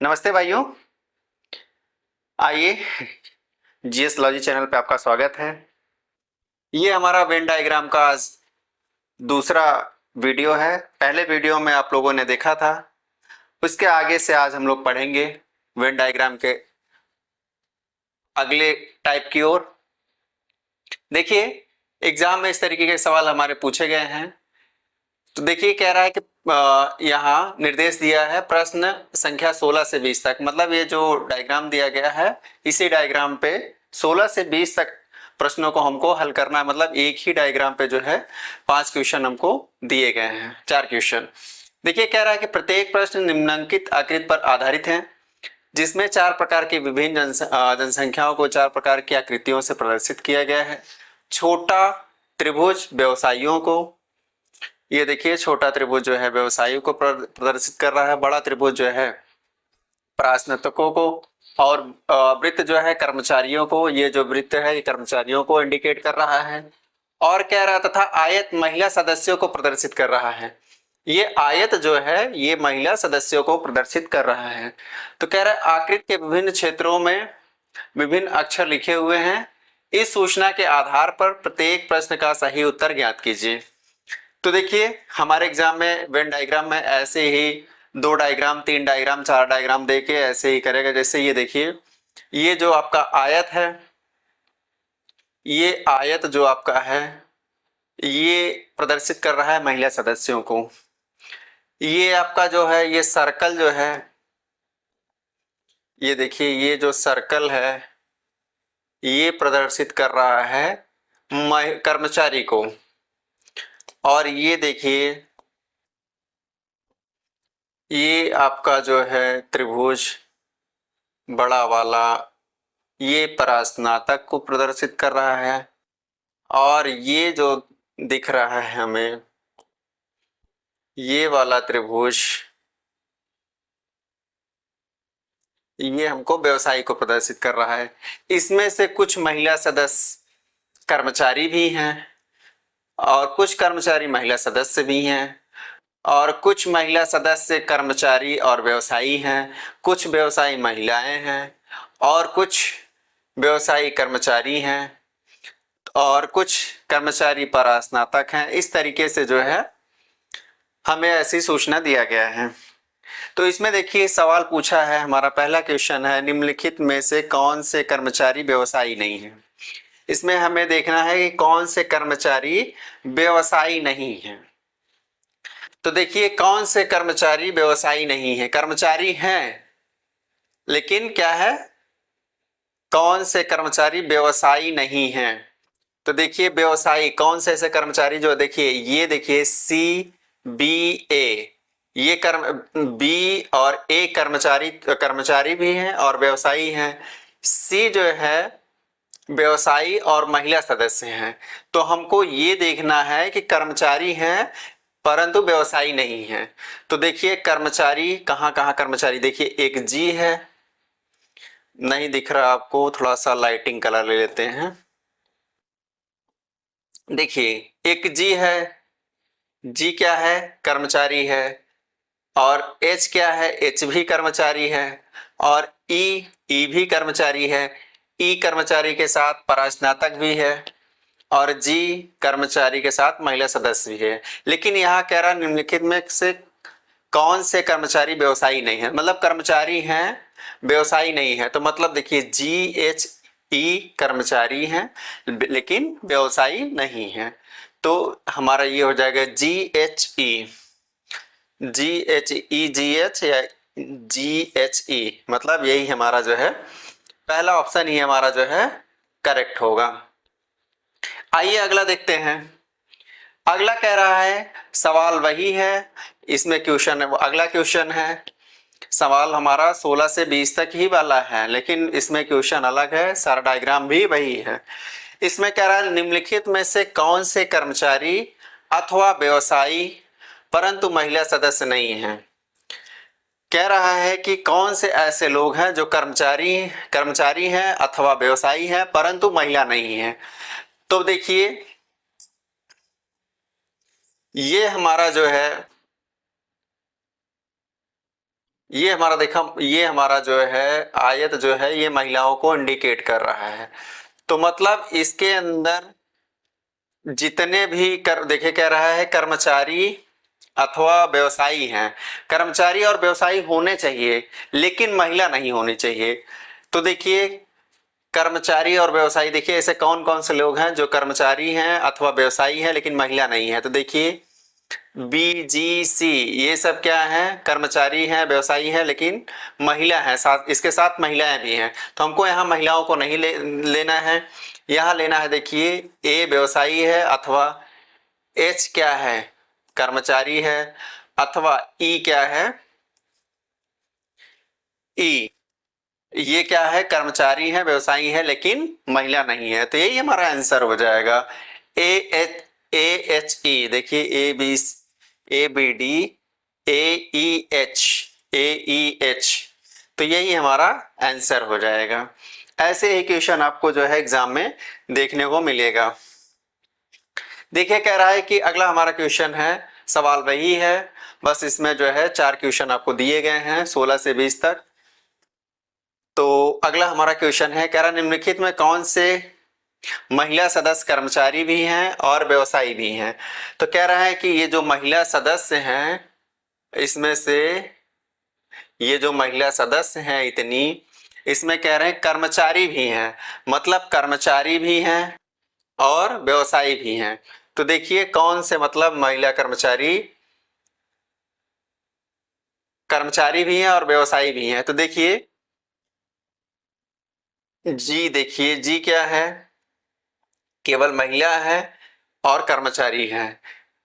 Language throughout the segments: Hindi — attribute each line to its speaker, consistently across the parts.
Speaker 1: नमस्ते भाइयों। आइए, जीएस लॉजी चैनल पे आपका स्वागत है। ये हमारा वेन डायग्राम का आज दूसरा वीडियो है। पहले वीडियो में आप लोगों ने देखा था, उसके आगे से आज हम लोग पढ़ेंगे वेन डायग्राम के अगले टाइप की ओर। देखिए, एग्जाम में इस तरीके के सवाल हमारे पूछे गए हैं। तो देखिए, कह रहा है कि यहाँ निर्देश दिया है प्रश्न संख्या 16 से 20 तक। मतलब ये जो डायग्राम दिया गया है, इसी डायग्राम पे 16 से 20 तक प्रश्नों को हमको हल करना है। मतलब एक ही डायग्राम पे जो है 5 क्वेश्चन हमको दिए गए हैं, 4 क्वेश्चन। देखिए, कह रहा है कि प्रत्येक प्रश्न निम्नलिखित आकृति पर आधारित है, जिसमें 4 प्रकार की विभिन्न जनसंख्याओं को 4 प्रकार की आकृतियों से प्रदर्शित किया गया है। छोटा त्रिभुज व्यवसायियों को, ये देखिए छोटा त्रिभुज जो है व्यवसायियों को प्रदर्शित कर रहा है, बड़ा त्रिभुज जो है परास्नातकों को, और वृत्त जो है कर्मचारियों को। ये जो वृत्त है ये कर्मचारियों को इंडिकेट कर रहा है। और कह रहा तथा आयत महिला सदस्यों को प्रदर्शित कर रहा है। ये आयत जो है ये महिला सदस्यों को प्रदर्शित कर रहा है। तो कह रहा है आकृति के विभिन्न क्षेत्रों में विभिन्न अक्षर लिखे हुए हैं। इस सूचना के आधार पर प्रत्येक प्रश्न का सही उत्तर ज्ञात कीजिए। तो देखिए, हमारे एग्जाम में वेन डायग्राम में ऐसे ही 2 डायग्राम, 3 डायग्राम, 4 डायग्राम देके ऐसे ही करेगा। जैसे ये देखिए, ये जो आपका आयत है, ये आयत जो आपका है ये प्रदर्शित कर रहा है महिला सदस्यों को। ये आपका जो है ये सर्कल जो है, ये देखिए ये जो सर्कल है ये प्रदर्शित कर रहा है कर्मचारी को। और ये देखिए ये आपका जो है त्रिभुज बड़ा वाला, ये परास्नातक को प्रदर्शित कर रहा है। और ये जो दिख रहा है हमें, ये वाला त्रिभुज, ये हमको व्यवसायी को प्रदर्शित कर रहा है। इसमें से कुछ महिला सदस्य कर्मचारी भी हैं और कुछ कर्मचारी महिला सदस्य भी हैं, और कुछ महिला सदस्य कर्मचारी और व्यवसायी हैं, कुछ व्यवसायी महिलाएं हैं और कुछ व्यवसायी कर्मचारी हैं और कुछ कर्मचारी परास्नातक हैं। इस तरीके से जो है हमें ऐसी सूचना दिया गया है। तो इसमें देखिए सवाल पूछा है, हमारा पहला क्वेश्चन है निम्नलिखित में से कौन से कर्मचारी व्यवसायी नहीं है। इसमें हमें देखना है कि कौन से कर्मचारी व्यवसायी नहीं है। तो देखिए कौन से कर्मचारी व्यवसायी नहीं है। कर्मचारी हैं लेकिन क्या है, कौन से कर्मचारी व्यवसायी नहीं हैं। तो देखिए व्यवसायी कौन से ऐसे कर्मचारी जो देखिए, ये देखिए CBA, ये बी और ए कर्मचारी भी हैं और व्यवसायी हैं। सी जो है व्यवसायी और महिला सदस्य हैं। तो हमको ये देखना है कि कर्मचारी हैं परंतु व्यवसायी नहीं है। तो देखिए कर्मचारी कहाँ कहाँ कर्मचारी, देखिए एक जी है, नहीं दिख रहा आपको, थोड़ा सा लाइटिंग कलर ले लेते हैं। देखिए एक जी है, जी क्या है, कर्मचारी है। और एच क्या है, एच भी कर्मचारी है। और ई भी कर्मचारी है। ई कर्मचारी के साथ परास्नातक भी है और जी कर्मचारी के साथ महिला सदस्य भी है। लेकिन यहाँ कह रहा निम्नलिखित में से कौन से कर्मचारी व्यवसायी नहीं है। मतलब कर्मचारी हैं व्यवसायी नहीं है। तो मतलब देखिए GHE कर्मचारी हैं लेकिन व्यवसायी नहीं है। तो हमारा ये हो जाएगा GHE, GH या GHE, मतलब यही हमारा जो है पहला ऑप्शन ही हमारा जो है करेक्ट होगा। आइए अगला देखते हैं। अगला कह रहा है, सवाल वही है, इसमें क्वेश्चन अगला क्वेश्चन है, सवाल हमारा 16 से 20 तक ही वाला है लेकिन इसमें क्वेश्चन अलग है, सारा डायग्राम भी वही है। इसमें कह रहा है निम्नलिखित में से कौन से कर्मचारी अथवा व्यवसायी परंतु महिला सदस्य नहीं है। कह रहा है कि कौन से ऐसे लोग हैं जो कर्मचारी हैं अथवा व्यवसायी हैं परंतु महिला नहीं है। तो देखिए ये हमारा जो है ये हमारा देखा, ये हमारा जो है आयत जो है ये महिलाओं को इंडिकेट कर रहा है। तो मतलब इसके अंदर जितने भी कर देखे कह रहा है कर्मचारी अथवा व्यवसायी हैं, कर्मचारी और व्यवसायी होने चाहिए लेकिन महिला नहीं होनी चाहिए। तो देखिए कर्मचारी और व्यवसायी, देखिए ऐसे कौन कौन से लोग हैं जो कर्मचारी हैं अथवा व्यवसायी हैं लेकिन महिला नहीं है। तो देखिए बी जी सी ये सब क्या है, कर्मचारी हैं व्यवसायी हैं लेकिन महिला है, साथ इसके साथ महिलाएं भी हैं। तो हमको यहाँ महिलाओं को नहीं लेना है, यहाँ लेना है देखिए ए व्यवसायी है अथवा एच क्या है कर्मचारी है अथवा ई क्या है, ई ये क्या है कर्मचारी है व्यवसायी है लेकिन महिला नहीं है। तो यही हमारा आंसर हो जाएगा ए एच ई। देखिए A B D A E H, तो यही हमारा आंसर हो जाएगा। ऐसे ही क्वेश्चन आपको जो है एग्जाम में देखने को मिलेगा। देखिए कह रहा है कि अगला हमारा क्वेश्चन है, सवाल वही है, बस इसमें जो है 4 क्वेश्चन आपको दिए गए हैं 16 से 20 तक। तो अगला हमारा क्वेश्चन है, कह रहा निम्नलिखित में कौन से महिला सदस्य कर्मचारी भी हैं और व्यवसायी भी हैं। तो कह रहा है कि ये जो महिला सदस्य हैं इसमें से ये जो महिला सदस्य हैं इतनी, इसमें कह रहे हैं कर्मचारी भी हैं, मतलब कर्मचारी भी हैं और व्यवसायी भी हैं। तो देखिए कौन से मतलब महिला कर्मचारी कर्मचारी भी हैं और व्यवसायी भी हैं। तो देखिए जी, देखिए जी क्या है, केवल महिला है और कर्मचारी है।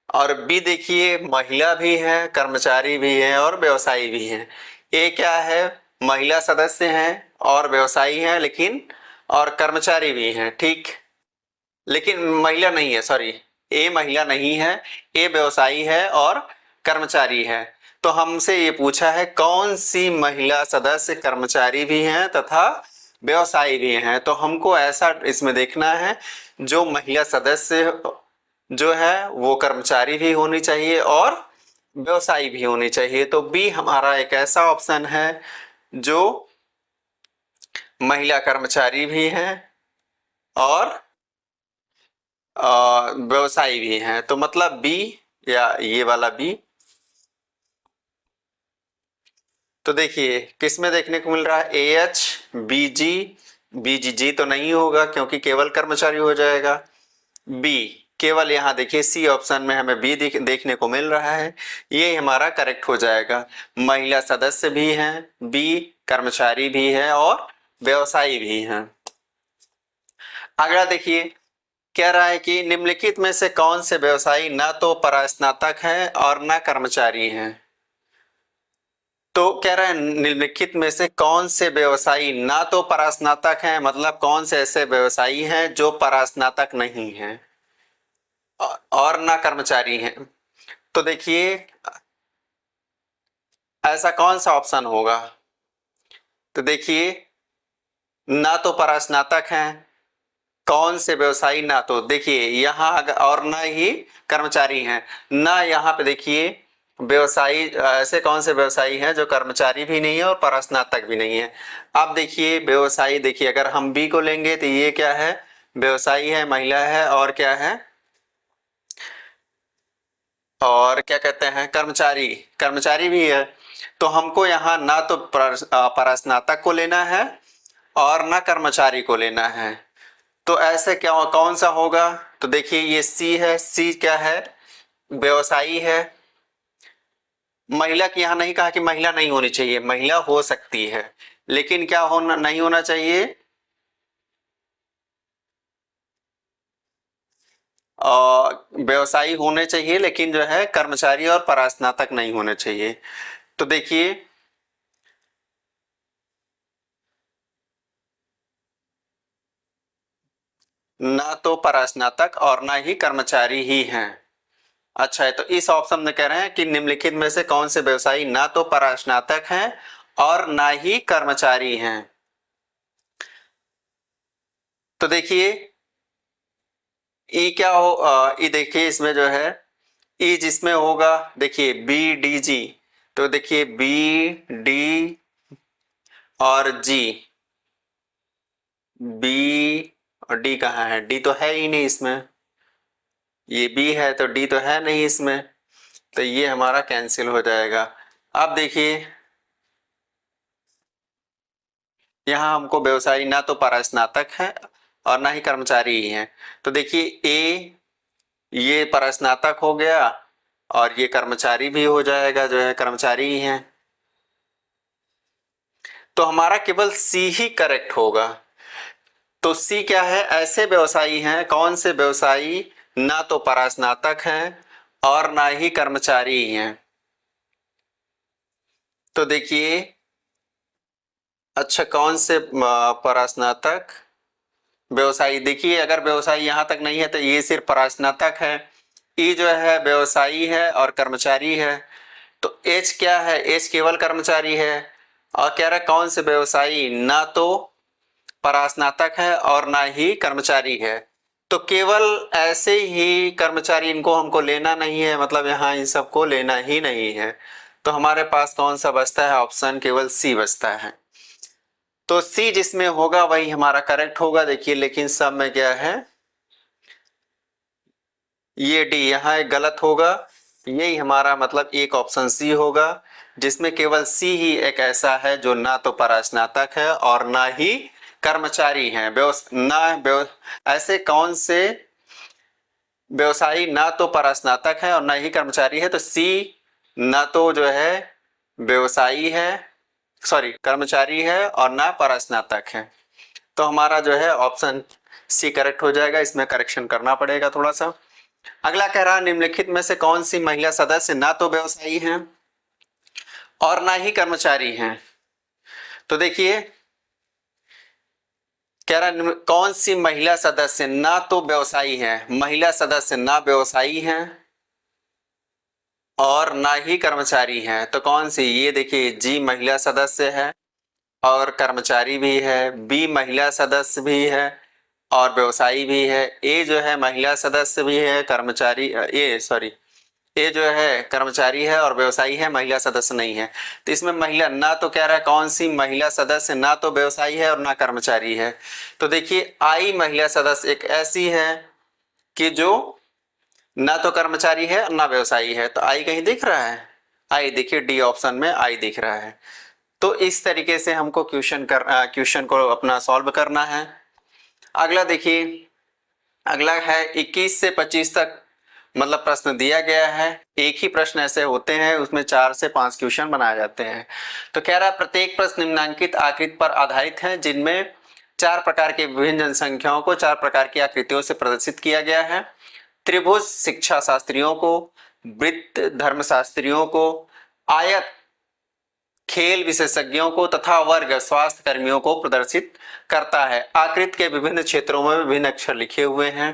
Speaker 1: और बी देखिए महिला भी है कर्मचारी भी है और व्यवसायी भी है। ए क्या है, महिला सदस्य हैं और व्यवसायी हैं लेकिन और कर्मचारी भी हैं, ठीक, लेकिन महिला नहीं है, सॉरी ए महिला नहीं है, ए व्यवसायी है और कर्मचारी है। तो हमसे ये पूछा है कौन सी महिला सदस्य कर्मचारी भी हैं तथा व्यवसायी भी हैं। तो हमको ऐसा इसमें देखना है जो महिला सदस्य जो है वो कर्मचारी भी होनी चाहिए और व्यवसायी भी होनी चाहिए। तो बी हमारा एक ऐसा ऑप्शन है जो महिला कर्मचारी भी हैं और व्यवसायी भी हैं। तो मतलब बी या ये वाला बी। तो देखिए किसमें देखने को मिल रहा है, ए एच बी जी तो नहीं होगा क्योंकि केवल कर्मचारी हो जाएगा। बी केवल, यहाँ देखिए सी ऑप्शन में हमें बी देखने को मिल रहा है, ये हमारा करेक्ट हो जाएगा। महिला सदस्य भी हैं, बी कर्मचारी भी है और व्यवसायी भी हैं। अगला देखिए कह रहा है कि निम्नलिखित में से कौन से व्यवसायी न तो परास्नातक हैं और न कर्मचारी हैं। तो कह रहा है निम्नलिखित में से कौन से व्यवसायी ना तो परास्नातक हैं, मतलब कौन से ऐसे व्यवसायी हैं जो परास्नातक नहीं हैं और ना कर्मचारी हैं। तो देखिए ऐसा कौन सा ऑप्शन होगा। तो देखिए ना तो परास्नातक हैं, कौन से व्यवसायी ना तो देखिए यहाँ और ना ही कर्मचारी हैं, ना यहाँ पे देखिए व्यवसायी, ऐसे कौन से व्यवसायी हैं जो कर्मचारी भी नहीं है और परास्नातक भी नहीं है। अब देखिए व्यवसायी, देखिए अगर हम बी को लेंगे तो ये क्या है, व्यवसायी है, महिला है और क्या है, और क्या कहते हैं कर्मचारी, कर्मचारी भी है। तो हमको यहाँ ना तो परास्नातक को लेना है और ना कर्मचारी को लेना है। तो ऐसे क्या कौन सा होगा। तो देखिए ये सी है, सी क्या है, व्यवसायी है। महिला की यहाँ नहीं कहा कि महिला नहीं होनी चाहिए, महिला हो सकती है लेकिन क्या होना नहीं होना चाहिए, व्यवसायी होने चाहिए लेकिन जो है कर्मचारी और परास्नातक नहीं होने चाहिए। तो देखिए ना तो परास्नातक और ना ही कर्मचारी ही हैं। अच्छा है, तो इस ऑप्शन में कह रहे हैं कि निम्नलिखित में से कौन से व्यवसायी ना तो परास्नातक हैं और ना ही कर्मचारी हैं। तो देखिए ई क्या हो, ई देखिए इसमें जो है ई जिसमें होगा देखिए बी डी जी, तो देखिए बी, डी और जी, बी और डी कहाँ है? डी तो है ही नहीं इसमें, ये बी है तो डी तो है नहीं इसमें, तो ये हमारा कैंसिल हो जाएगा। अब देखिए यहाँ हमको व्यवसायी ना तो परास्नातक है और ना ही कर्मचारी ही है। तो देखिए ए ये परास्नातक हो गया और ये कर्मचारी भी हो जाएगा, जो है कर्मचारी ही है। तो हमारा केवल सी ही करेक्ट होगा। तो सी क्या है? ऐसे व्यवसायी हैं, कौन से व्यवसायी ना तो परास्नातक हैं और ना ही कर्मचारी ही हैं। तो देखिए अच्छा कौन से परास्नातक व्यवसायी, देखिए अगर व्यवसायी यहां तक नहीं है तो ये सिर्फ परास्नातक है, ई जो है व्यवसायी है और कर्मचारी है। तो एच क्या है? एच केवल कर्मचारी है। और कह रहा है कौन से व्यवसायी ना तो परास्नातक है और ना ही कर्मचारी है। तो केवल ऐसे ही कर्मचारी, इनको हमको लेना नहीं है, मतलब यहाँ इन सबको लेना ही नहीं है। तो हमारे पास कौन सा बचता है? ऑप्शन केवल सी बचता है। तो सी जिसमें होगा वही हमारा करेक्ट होगा। देखिए लेकिन सब में क्या है? ये डी यहाँ एक गलत होगा, यही हमारा मतलब एक ऑप्शन सी होगा, जिसमें केवल सी ही एक ऐसा है जो ना तो परास्नातक है और ना ही कर्मचारी है। ऐसे कौन से व्यवसायी ना तो परास्नातक है और ना ही कर्मचारी है? तो सी ना तो जो है व्यवसायी है, सॉरी कर्मचारी है और ना परास्नातक है। तो हमारा जो है ऑप्शन सी करेक्ट हो जाएगा। इसमें करेक्शन करना पड़ेगा थोड़ा सा। अगला कह रहा है निम्नलिखित में से कौन सी महिला सदस्य ना तो व्यवसायी हैं और ना ही कर्मचारी हैं? तो देखिए कह रहा है कौन सी महिला सदस्य ना तो व्यवसायी है, महिला सदस्य ना व्यवसायी हैं और ना ही कर्मचारी हैं। तो कौन सी? ये देखिए जी महिला सदस्य है और कर्मचारी भी है, बी महिला सदस्य भी है और व्यवसायी भी है, ए जो है महिला सदस्य भी है, कर्मचारी ए जो है कर्मचारी है और व्यवसायी है, महिला सदस्य नहीं है। तो इसमें महिला ना तो कह रहा है कौन सी महिला सदस्य ना तो व्यवसायी है और ना कर्मचारी है। तो देखिए आई महिला सदस्य एक ऐसी है कि जो ना तो कर्मचारी है और ना व्यवसायी है। तो आई कहीं दिख रहा है? आई देखिए डी ऑप्शन में आई दिख रहा है। तो इस तरीके से हमको क्वेश्चन को अपना सॉल्व करना है। अगला देखिए, अगला है 21 से 25 तक मतलब प्रश्न दिया गया है। एक ही प्रश्न ऐसे होते हैं, उसमें 4 से 5 क्वेश्चन बनाए जाते हैं। तो कह रहा है प्रत्येक प्रश्न निम्नांकित आकृति पर आधारित है, जिनमें 4 प्रकार के विभिन्न जनसंख्याओं को 4 प्रकार की आकृतियों से प्रदर्शित किया गया है। त्रिभुज शिक्षा शास्त्रियों को, वृत्त धर्मशास्त्रियों को, आयत खेल विशेषज्ञों को तथा वर्ग स्वास्थ्य कर्मियों को प्रदर्शित करता है। आकृति के विभिन्न क्षेत्रों में विभिन्न अक्षर लिखे हुए हैं।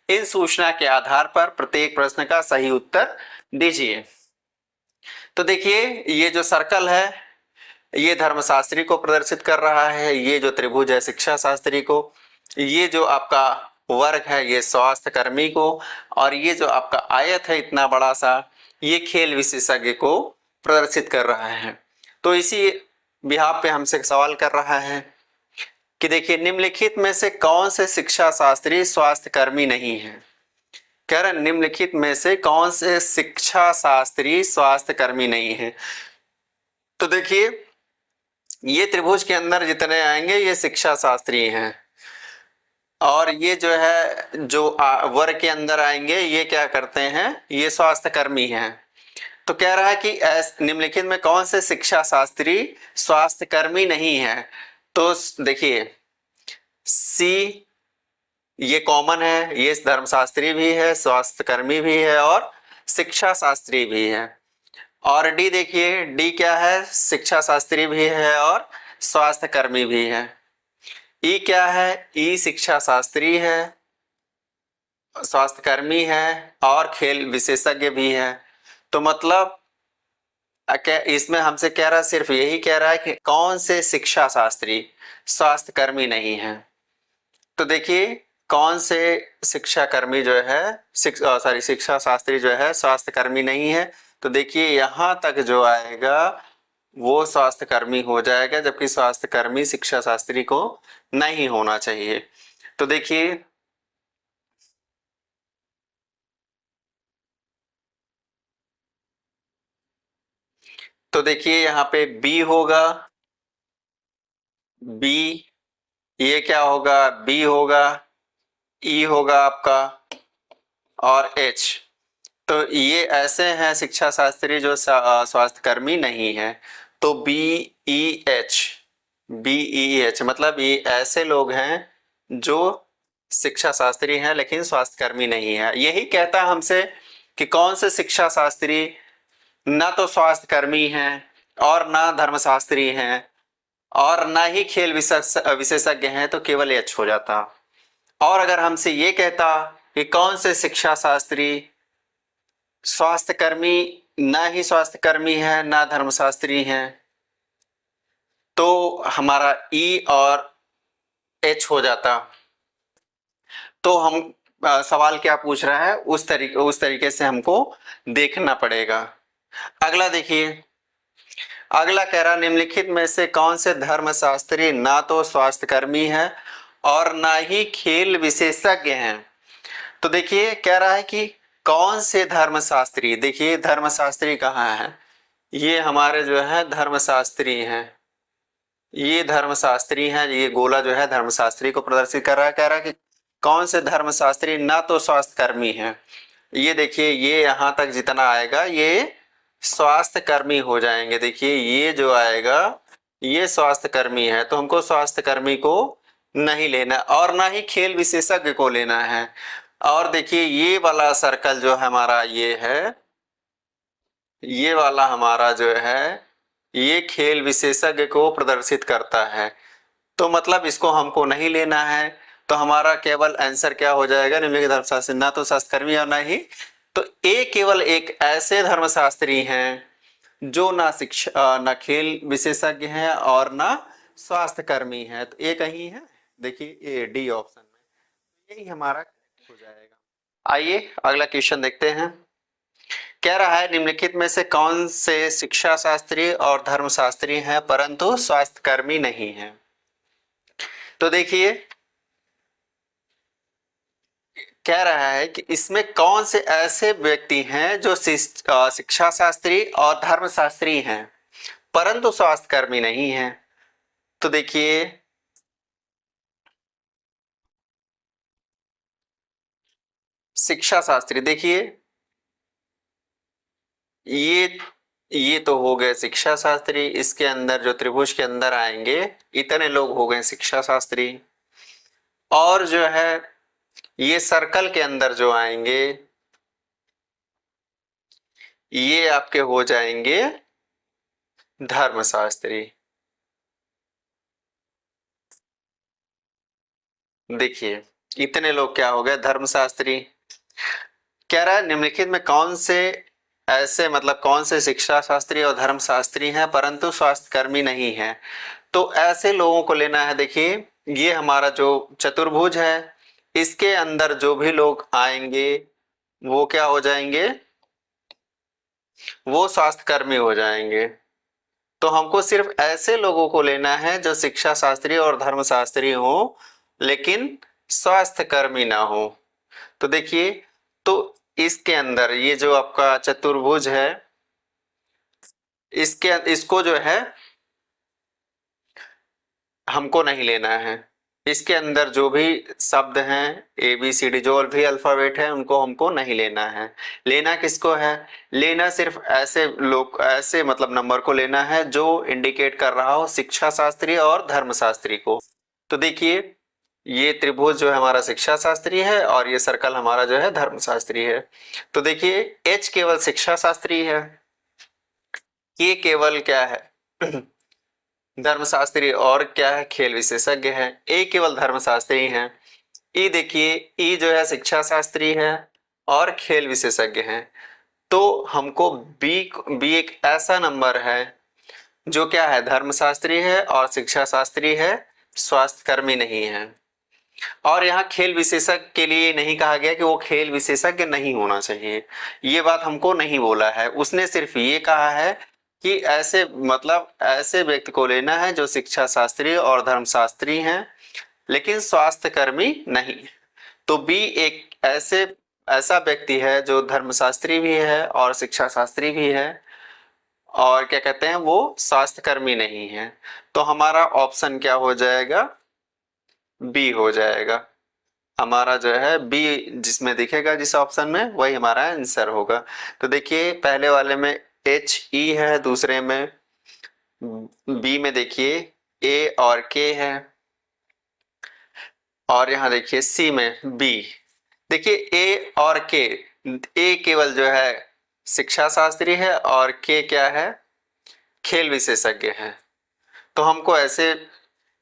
Speaker 1: इन सूचना के आधार पर प्रत्येक प्रश्न का सही उत्तर दीजिए। तो देखिए ये जो सर्कल है ये धर्मशास्त्री को प्रदर्शित कर रहा है, ये जो त्रिभुज है शिक्षा शास्त्री को, ये जो आपका वर्ग है ये स्वास्थ्य कर्मी को, और ये जो आपका आयत है इतना बड़ा सा ये खेल विशेषज्ञ को प्रदर्शित कर रहा है। तो इसी बिहाफ पे हमसे सवाल कर रहा है कि देखिए निम्नलिखित में से कौन से शिक्षा शास्त्री स्वास्थ्य कर्मी नहीं है। कह रहे निम्नलिखित में से कौन से शिक्षा शास्त्री स्वास्थ्य कर्मी नहीं है। तो देखिए ये त्रिभुज के अंदर जितने आएंगे ये शिक्षा शास्त्री हैं, और ये जो है जो वर्ग के अंदर आएंगे ये क्या करते हैं, ये स्वास्थ्य कर्मी हैं। तो कह रहा है कि निम्नलिखित में कौन से शिक्षा शास्त्री स्वास्थ्य कर्मी नहीं है। तो देखिए सी ये कॉमन है, ये धर्मशास्त्री भी है, स्वास्थ्य कर्मी भी है और शिक्षा शास्त्री भी है। और डी देखिए डी क्या है, शिक्षा शास्त्री भी है और स्वास्थ्य कर्मी भी है। ई क्या है, ई शिक्षा शास्त्री है, स्वास्थ्य कर्मी है और खेल विशेषज्ञ भी है। तो मतलब इसमें हमसे कह रहा है, सिर्फ यही कह रहा है कि कौन से शिक्षा शास्त्री स्वास्थ्य कर्मी नहीं है। तो देखिए कौन से शिक्षा कर्मी जो है शिक्षा शास्त्री जो है स्वास्थ्य कर्मी नहीं है। तो देखिए यहां तक जो आएगा वो स्वास्थ्य कर्मी हो जाएगा, जबकि स्वास्थ्य कर्मी शिक्षा शास्त्री को नहीं होना चाहिए। तो देखिए यहाँ पे बी होगा, बी, ये क्या होगा, बी होगा, ई होगा आपका, और एच। तो ये ऐसे हैं शिक्षा शास्त्री जो स्वास्थ्य कर्मी नहीं है। तो B E H, B E H मतलब ये ऐसे लोग हैं जो शिक्षा शास्त्री हैं लेकिन स्वास्थ्य कर्मी नहीं है। यही कहता है हमसे कि कौन से शिक्षा शास्त्री ना तो स्वास्थ्य कर्मी हैं और ना धर्मशास्त्री हैं और ना ही खेल विशेषज्ञ हैं, तो केवल एच हो जाता। और अगर हमसे ये कहता कि कौन से शिक्षा शास्त्री स्वास्थ्य कर्मी, ना ही स्वास्थ्य कर्मी है ना धर्मशास्त्री हैं, तो हमारा ई और एच हो जाता। तो हम सवाल क्या पूछ रहा है उस तरीके से हमको देखना पड़ेगा। अगला देखिए, अगला कह रहा निम्नलिखित में से कौन से धर्मशास्त्री ना तो स्वास्थ्य कर्मी है और ना ही खेल विशेषज्ञ हैं। तो देखिए कह रहा है कि कौन से धर्मशास्त्री, देखिए धर्मशास्त्री कहाँ है, ये हमारे जो है धर्मशास्त्री हैं, ये धर्मशास्त्री हैं, ये गोला जो है धर्मशास्त्री को प्रदर्शित कर रहा है। कह रहा है कि कौन से धर्मशास्त्री ना तो स्वास्थ्य कर्मी हैं। ये देखिए ये यहां तक जितना आएगा ये स्वास्थ्य कर्मी हो जाएंगे। देखिए ये जो आएगा ये स्वास्थ्य कर्मी है, तो हमको स्वास्थ्य कर्मी को नहीं लेना और ना ही खेल विशेषज्ञ को लेना है। और देखिए ये वाला सर्कल जो हमारा ये है, ये वाला हमारा जो है ये खेल विशेषज्ञ को प्रदर्शित करता है, तो मतलब इसको हमको नहीं लेना है। तो हमारा केवल आंसर क्या हो जाएगा, निम्नलिखित धर्मशास्त्री ना तो स्वास्थ्यकर्मी और ना ही, तो ए केवल एक ऐसे धर्मशास्त्री हैं जो ना शिक्षा ना खेल विशेषज्ञ हैं और ना स्वास्थ्य कर्मी हैं। तो ए कहीं है, देखिए ए डी ऑप्शन में, यही हमारा हो जाएगा। आइए अगला क्वेश्चन देखते हैं। कह रहा है निम्नलिखित में से कौन से शिक्षा शास्त्री और धर्मशास्त्री हैं परंतु स्वास्थ्य कर्मी नहीं हैं। तो देखिए कह रहा है कि इसमें कौन से ऐसे व्यक्ति हैं जो शिक्षा शास्त्री और धर्मशास्त्री हैं परंतु स्वास्थ्य कर्मी नहीं हैं। तो देखिए शिक्षा शास्त्री, देखिए ये तो हो गए शिक्षा शास्त्री, इसके अंदर जो त्रिभुज के अंदर आएंगे इतने लोग हो गए शिक्षा शास्त्री। और जो है ये सर्कल के अंदर जो आएंगे ये आपके हो जाएंगे धर्मशास्त्री। देखिए इतने लोग क्या हो गए धर्मशास्त्री। कह रहा है निम्नलिखित में कौन से ऐसे मतलब कौन से शिक्षा शास्त्री और धर्मशास्त्री हैं परंतु स्वास्थ्य कर्मी नहीं हैं। तो ऐसे लोगों को लेना है। देखिए ये हमारा जो चतुर्भुज है इसके अंदर जो भी लोग आएंगे वो क्या हो जाएंगे, वो स्वास्थ्य कर्मी हो जाएंगे। तो हमको सिर्फ ऐसे लोगों को लेना है जो शिक्षा शास्त्री और धर्मशास्त्री हो लेकिन स्वास्थ्य कर्मी ना हो। तो देखिए तो इसके अंदर ये जो आपका चतुर्भुज है इसको जो है हमको नहीं लेना है। इसके अंदर जो भी शब्द हैं ए बी सी डी जो भी अल्फाबेट है उनको हमको नहीं लेना है। लेना किसको है, लेना सिर्फ ऐसे लोग ऐसे मतलब नंबर को लेना है जो इंडिकेट कर रहा हो शिक्षा शास्त्री और धर्मशास्त्री को। तो देखिए ये त्रिभुज जो है हमारा शिक्षा शास्त्री है और ये सर्कल हमारा जो है धर्मशास्त्री है। तो देखिए एच केवल शिक्षा शास्त्री है, ये केवल क्या है धर्मशास्त्री और क्या है खेल विशेषज्ञ है। ए केवल धर्मशास्त्री हैं। ई देखिए ई जो है शिक्षा शास्त्री है और खेल विशेषज्ञ हैं। तो हमको बी एक ऐसा नंबर है जो क्या है धर्मशास्त्री है और शिक्षा शास्त्री है, स्वास्थ्य कर्मी नहीं है। और यहाँ खेल विशेषज्ञ के लिए नहीं कहा गया कि वो खेल विशेषज्ञ नहीं होना चाहिए, ये बात हमको नहीं बोला है। उसने सिर्फ ये कहा है कि ऐसे मतलब ऐसे व्यक्ति को लेना है जो शिक्षा शास्त्री और धर्मशास्त्री हैं लेकिन स्वास्थ्य कर्मी नहीं। तो बी एक ऐसा व्यक्ति है जो धर्मशास्त्री भी है और शिक्षा शास्त्री भी है और क्या कहते हैं वो स्वास्थ्य कर्मी नहीं है। तो हमारा ऑप्शन क्या हो जाएगा, बी हो जाएगा। हमारा जो है बी जिसमें दिखेगा जिस ऑप्शन में वही हमारा आंसर होगा। तो देखिए पहले वाले में एच ई है, दूसरे में बी में देखिए ए और के है और यहाँ देखिए सी में बी। देखिए ए और के, ए केवल जो है शिक्षा शास्त्री है और के क्या है, खेल विशेषज्ञ है। तो हमको ऐसे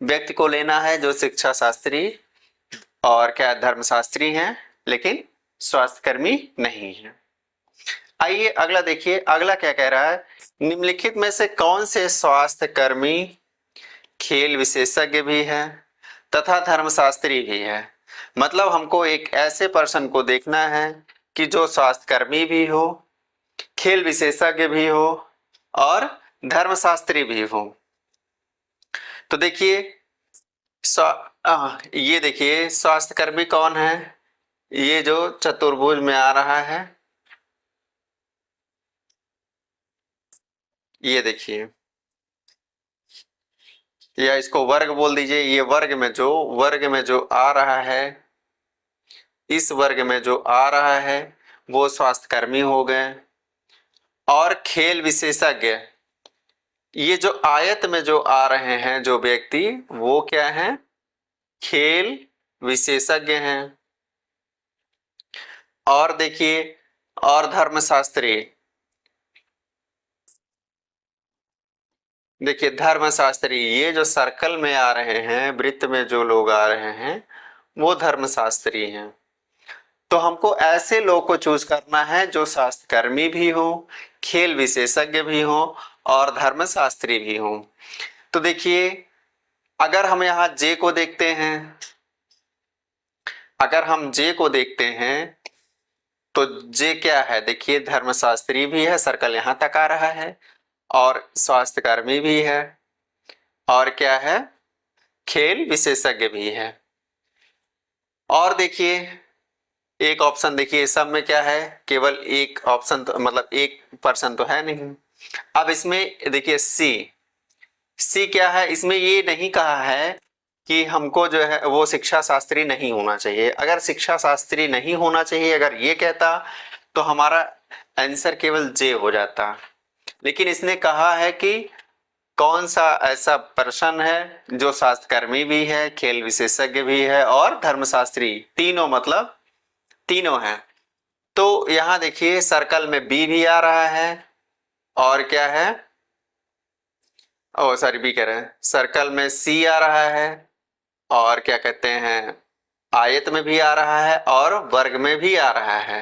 Speaker 1: व्यक्ति को लेना है जो शिक्षा शास्त्री और क्या धर्मशास्त्री हैं लेकिन स्वास्थ्य कर्मी नहीं है। आइए अगला देखिए, अगला क्या कह रहा है, निम्नलिखित में से कौन से स्वास्थ्य कर्मी खेल विशेषज्ञ भी है तथा धर्मशास्त्री भी है। मतलब हमको एक ऐसे पर्सन को देखना है कि जो स्वास्थ्य कर्मी भी हो, खेल विशेषज्ञ भी हो और धर्मशास्त्री भी हो। तो देखिए ये देखिए स्वास्थ्य कर्मी कौन है, ये जो चतुर्भुज में आ रहा है, ये देखिए, या इसको वर्ग बोल दीजिए। ये वर्ग में जो आ रहा है, इस वर्ग में जो आ रहा है वो स्वास्थ्य कर्मी हो गए। और खेल विशेषज्ञ, ये जो आयत में जो आ रहे हैं जो व्यक्ति वो क्या हैं, खेल विशेषज्ञ हैं। और देखिए और धर्मशास्त्री, देखिए धर्मशास्त्री ये जो सर्कल में आ रहे हैं, वृत्त में जो लोग आ रहे हैं वो धर्मशास्त्री हैं। तो हमको ऐसे लोग को चूज करना है जो स्वास्थ्य कर्मी भी हो, खेल विशेषज्ञ भी हो और धर्मशास्त्री भी हो। तो देखिए अगर हम यहाँ जे को देखते हैं, अगर हम जे को देखते हैं तो जे क्या है, देखिए धर्मशास्त्री भी है, सर्कल यहाँ तक आ रहा है, और स्वास्थ्य कर्मी भी है और क्या है, खेल विशेषज्ञ भी है। और देखिए एक ऑप्शन देखिए सब में क्या है, केवल एक ऑप्शन तो मतलब एक पर्सन तो है नहीं। अब इसमें देखिए सी क्या है, इसमें ये नहीं कहा है कि हमको जो है वो शिक्षा शास्त्री नहीं होना चाहिए। अगर शिक्षा शास्त्री नहीं होना चाहिए अगर ये कहता तो हमारा आंसर केवल जे हो जाता, लेकिन इसने कहा है कि कौन सा ऐसा पर्सन है जो स्वास्थ्य कर्मी भी है, खेल विशेषज्ञ भी है और धर्मशास्त्री, तीनों मतलब तीनों हैं। तो यहाँ देखिए सर्कल में बी भी आ रहा है और क्या है, ओ सॉरी बी कह रहे हैं, सर्कल में सी आ रहा है और क्या कहते हैं आयत में भी आ रहा है और वर्ग में भी आ रहा है।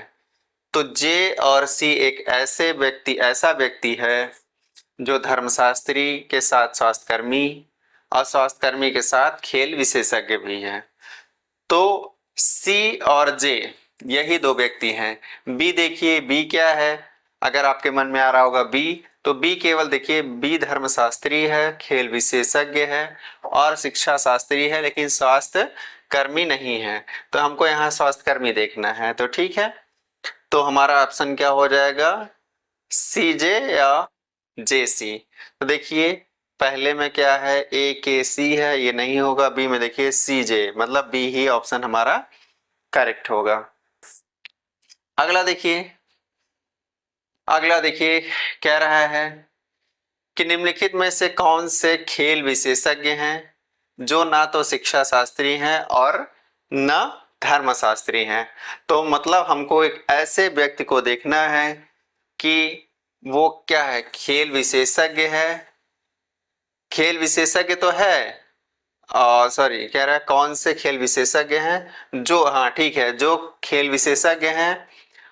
Speaker 1: तो जे और सी एक ऐसा व्यक्ति है जो धर्मशास्त्री के साथ स्वास्थ्यकर्मी और स्वास्थ्यकर्मी के साथ खेल विशेषज्ञ भी है। तो सी और जे यही दो व्यक्ति हैं। बी देखिए बी क्या है, अगर आपके मन में आ रहा होगा बी, तो बी केवल देखिए बी धर्मशास्त्री है, खेल विशेषज्ञ है और शिक्षा शास्त्री है लेकिन स्वास्थ्य कर्मी नहीं है। तो हमको यहाँ स्वास्थ्य कर्मी देखना है। तो ठीक है, तो हमारा ऑप्शन क्या हो जाएगा, सी जे या जे सी। तो देखिए पहले में क्या है ए के सी है, ये नहीं होगा। बी में देखिए सी जे, मतलब बी ही ऑप्शन हमारा करेक्ट होगा। अगला देखिए कह रहा है कि निम्नलिखित में से कौन से खेल विशेषज्ञ हैं जो ना तो शिक्षा शास्त्री हैं और न धर्मशास्त्री हैं। तो मतलब हमको एक ऐसे व्यक्ति को देखना है कि वो क्या है, खेल विशेषज्ञ है, खेल विशेषज्ञ तो है, सॉरी कह रहा है कौन से खेल विशेषज्ञ हैं जो, हाँ ठीक है, जो खेल विशेषज्ञ हैं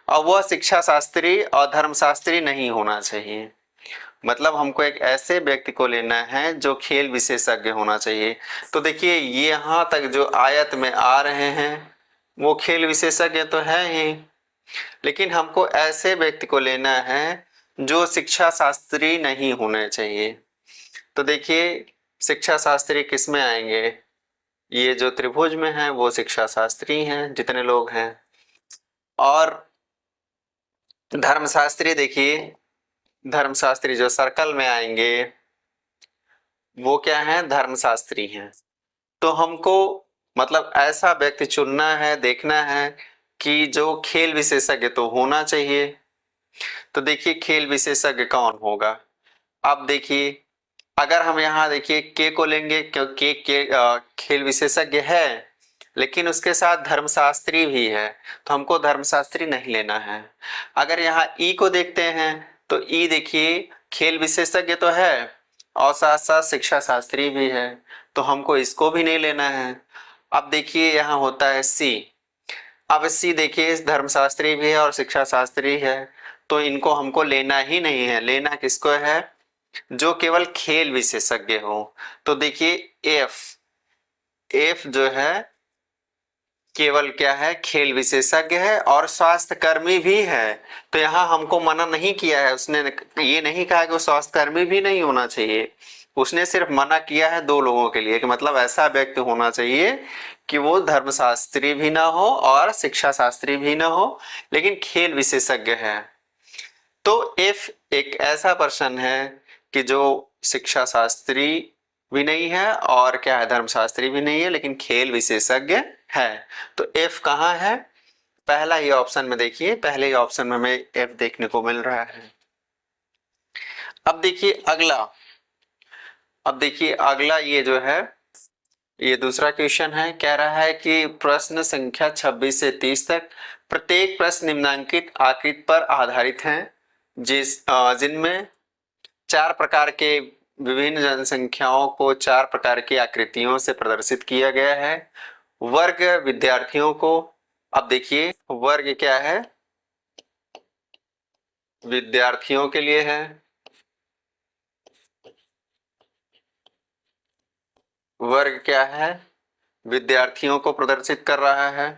Speaker 1: और वह शिक्षा शास्त्री और धर्मशास्त्री नहीं होना चाहिए। मतलब हमको एक ऐसे व्यक्ति को लेना है जो खेल विशेषज्ञ होना चाहिए। तो देखिए ये यहाँ तक जो आयत में आ रहे हैं वो खेल विशेषज्ञ तो है ही, लेकिन हमको ऐसे व्यक्ति को लेना है जो शिक्षा शास्त्री नहीं होने चाहिए। तो देखिए शिक्षा शास्त्री किस में आएंगे, ये जो त्रिभुज में है वो शिक्षा शास्त्री हैं जितने लोग हैं। और धर्मशास्त्री, देखिए धर्मशास्त्री जो सर्कल में आएंगे वो क्या है, धर्मशास्त्री हैं। तो हमको मतलब ऐसा व्यक्ति चुनना है, देखना है कि जो खेल विशेषज्ञ तो होना चाहिए। तो देखिए खेल विशेषज्ञ कौन होगा। अब देखिए अगर हम यहाँ देखिए के को लेंगे क्योंकि के खेल विशेषज्ञ है लेकिन उसके साथ धर्मशास्त्री भी है, तो हमको धर्मशास्त्री नहीं लेना है। अगर यहाँ ई को देखते हैं तो ई देखिए खेल विशेषज्ञ तो है और साथ साथ शिक्षा शास्त्री भी है, तो हमको इसको भी नहीं लेना है। अब देखिए यहाँ होता है सी। अब सी देखिए धर्मशास्त्री भी है और शिक्षा शास्त्री है, तो इनको हमको लेना ही नहीं है। लेना किसको है, जो केवल खेल विशेषज्ञ हो। तो देखिए एफ जो है केवल क्या है, खेल विशेषज्ञ है और स्वास्थ्य कर्मी भी है। तो यहाँ हमको मना नहीं किया है, उसने ये नहीं कहा कि वो स्वास्थ्य कर्मी भी नहीं होना चाहिए। उसने सिर्फ मना किया है दो लोगों के लिए कि मतलब ऐसा व्यक्ति होना चाहिए कि वो धर्मशास्त्री भी ना हो और शिक्षा शास्त्री भी ना हो लेकिन खेल विशेषज्ञ है। तो एफ एक ऐसा पर्सन है कि जो शिक्षा शास्त्री भी नहीं है और क्या है, धर्मशास्त्री भी नहीं है लेकिन खेल विशेषज्ञ है। तो एफ कहाँ है, पहला ही ऑप्शन में देखिए, पहले ही ऑप्शन में हमें एफ देखने को मिल रहा है। अब देखिए अगला ये जो है ये दूसरा क्वेश्चन है। कह रहा है कि प्रश्न संख्या 26 से 30 तक प्रत्येक प्रश्न निम्नांकित आकृति पर आधारित हैं जिनमें 4 प्रकार के विभिन्न जनसंख्याओं को 4 प्रकार की आकृतियों से प्रदर्शित किया गया है। वर्ग विद्यार्थियों को, अब देखिए वर्ग क्या है, विद्यार्थियों के लिए है। वर्ग क्या है, विद्यार्थियों को प्रदर्शित कर रहा है।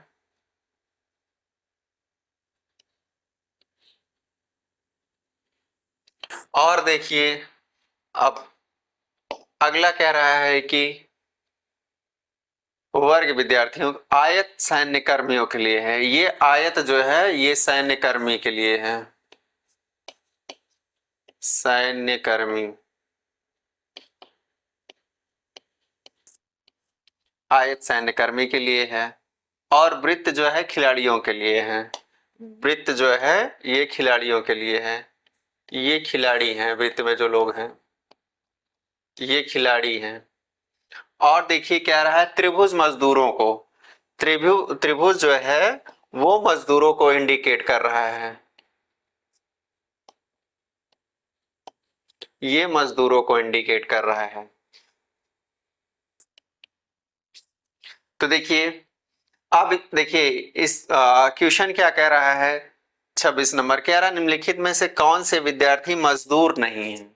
Speaker 1: और देखिए अब अगला कह रहा है कि वर्ग विद्यार्थियों, आयत सैन्य कर्मियों के लिए है। ये आयत जो है ये सैन्य कर्मी के लिए है, सैन्य कर्मी, आयत सैन्य कर्मी के लिए है। और वृत्त जो है खिलाड़ियों के लिए है। वृत्त जो है ये खिलाड़ियों के लिए है, ये खिलाड़ी हैं, वृत्त में जो लोग हैं ये खिलाड़ी हैं। और देखिए कह रहा है त्रिभुज मजदूरों को, त्रिभुज जो है वो मजदूरों को इंडिकेट कर रहा है, ये मजदूरों को इंडिकेट कर रहा है। तो देखिए अब देखिए इस क्वेश्चन क्या कह रहा है, 26 नंबर कह रहा है निम्नलिखित में से कौन से विद्यार्थी मजदूर नहीं है।